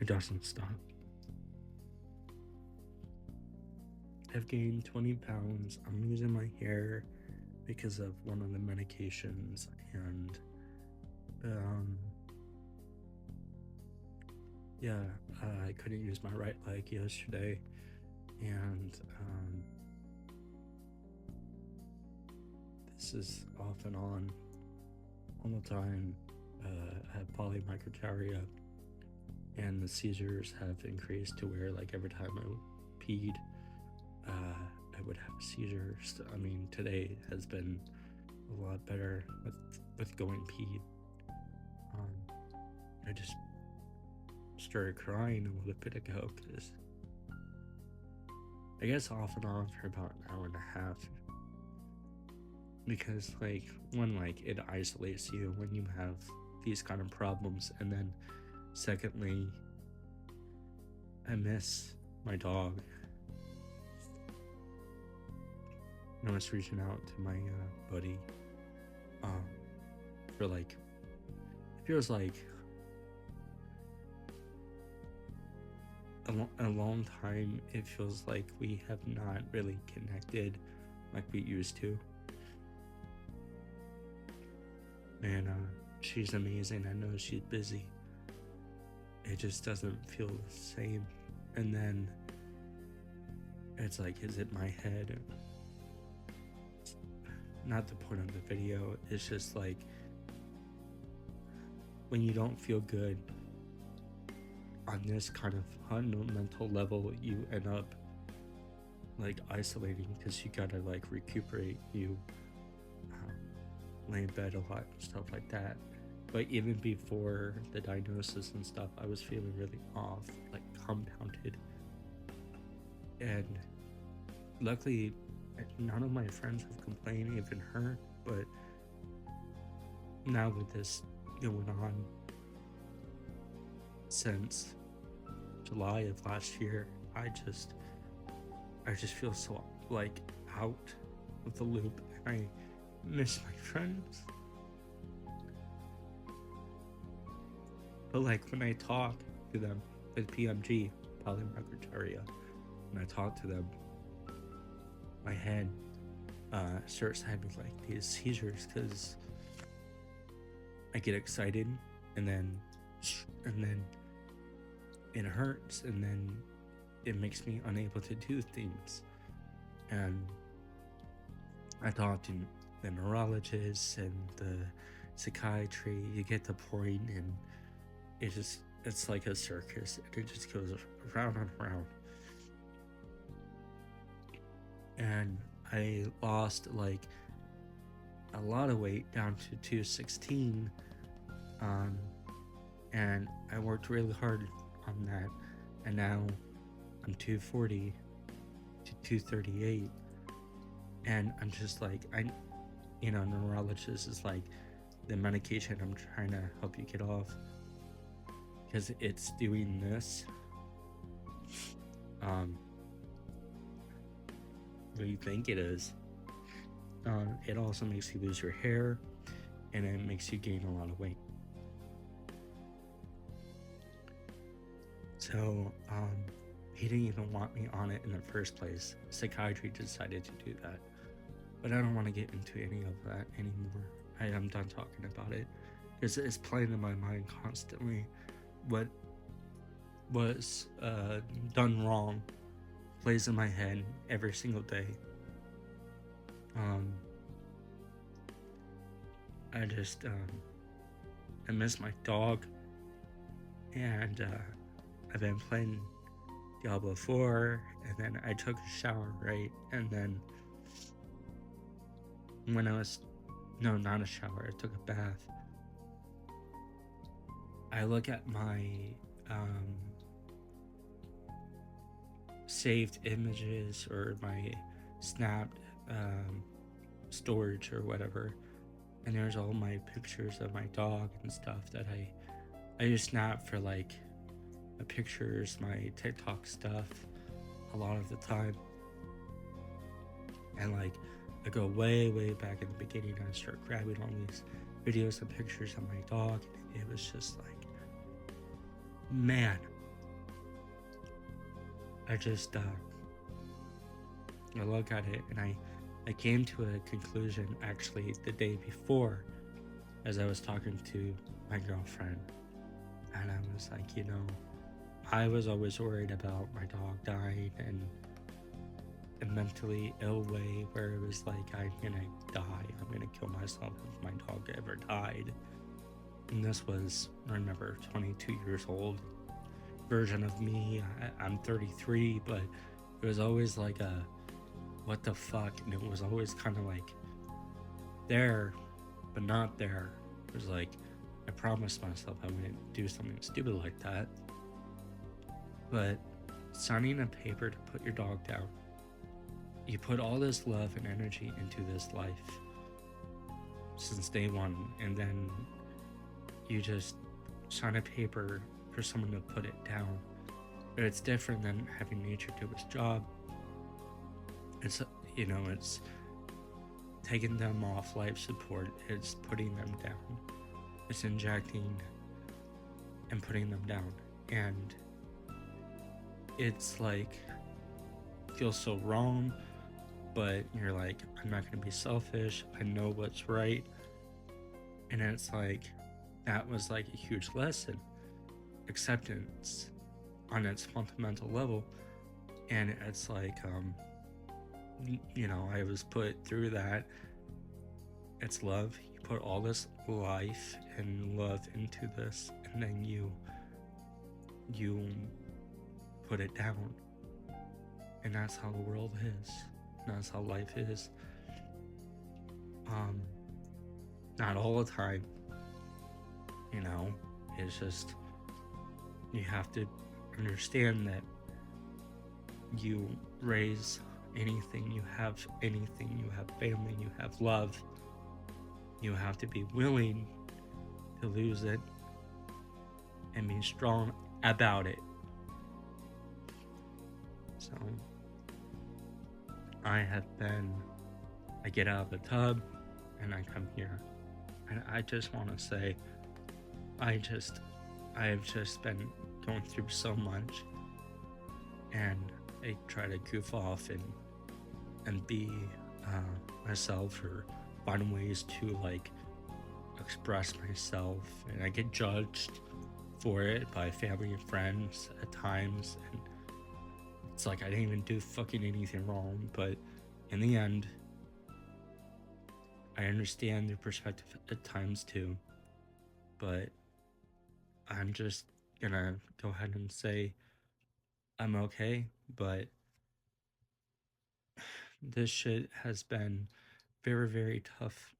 It doesn't stop. I've gained 20 pounds. I'm losing my hair because of one of the medications, and um, yeah, I couldn't use my right leg yesterday, and this is off and on all the time. I have polymicrogyria, and the seizures have increased to where, like, every time I peed, I would have a seizure. I mean, today has been a lot better with going peed. Um, I just started crying a little bit ago because I guess off and on for about an hour and a half, because like one, like, it isolates you when you have these kind of problems, and then secondly, I miss my dog. I was reaching out to my buddy um for, like, it feels like a long time. It feels like we have not really connected like we used to, and she's amazing. I know she's busy. It just doesn't feel the same. And then it's like, is it my head? It's not the point of the video. It's just like, when you don't feel good on this kind of fundamental level, you end up like isolating because you gotta like recuperate. You lay in bed a lot and stuff like that. But even before the diagnosis and stuff, I was feeling really off, like compounded. And luckily, none of my friends have complained, even her. But now with this going on since July of last year, I just feel so like out of the loop, and I miss my friends. But like when I talk to them with PMG, polymicrogyria, when I talk to them, my head starts having like these seizures because I get excited, and then it hurts, and then it makes me unable to do things. And I talked to the neurologist and the psychiatry. You get the point, and it's like a circus, and it just goes round and round. And I lost like a lot of weight down to 216, and I worked really hard on that, and now I'm 240 to 238, and I'm just like, neurologist is like, the medication I'm trying to help you get off, because it's doing this. What do you think it is? It also makes you lose your hair, and it makes you gain a lot of weight. So he didn't even want me on it in the first place. Psychiatry decided to do that, but I don't want to get into any of that anymore. I'm done talking about it, because it's playing in my mind constantly. What was done wrong plays in my head every single day. I just I miss my dog, and I've been playing Diablo 4, and then I took a shower, right? And then when no, not a shower, I took a bath. I look at my saved images, or my snapped storage or whatever, and there's all my pictures of my dog and stuff that I just snap for like my pictures, my TikTok stuff a lot of the time. And like, I go way back in the beginning, and I start grabbing all these videos and pictures of my dog, and it was just like, man, I just I look at it and I came to a conclusion actually the day before as I was talking to my girlfriend, and I was like, I was always worried about my dog dying and a mentally ill way where it was like, I'm gonna die, I'm gonna kill myself if my dog ever died. And this was, remember, 22 years old version of me. I'm 33, but it was always like a what the fuck, and it was always kind of like there, but not there. It was like I promised myself I wouldn't do something stupid like that. But signing a paper to put your dog down, you put all this love and energy into this life since day one, and then you just sign a paper for someone to put it down. But it's different than having nature do its job. It's it's taking them off life support. It's putting them down. It's injecting and putting them down, and it's like feels so wrong, but you're like, I'm not gonna be selfish. I know what's right, and it's like that was like a huge lesson, acceptance on its fundamental level, and it's like I was put through that. It's love. You put all this life and love into this, and then you put it down, and that's how the world is. And that's how life is. Not all the time. It's just you have to understand that you raise anything, you have family, you have love. You have to be willing to lose it and be strong about it. So I get out of the tub and I come here, and I just want to say, I have just been going through so much, and I try to goof off and be myself, or find ways to like express myself, and I get judged for it by family and friends at times, and it's like I didn't even do fucking anything wrong. But in the end, I understand their perspective at times too, but I'm just gonna go ahead and say I'm okay. But this shit has been very, very tough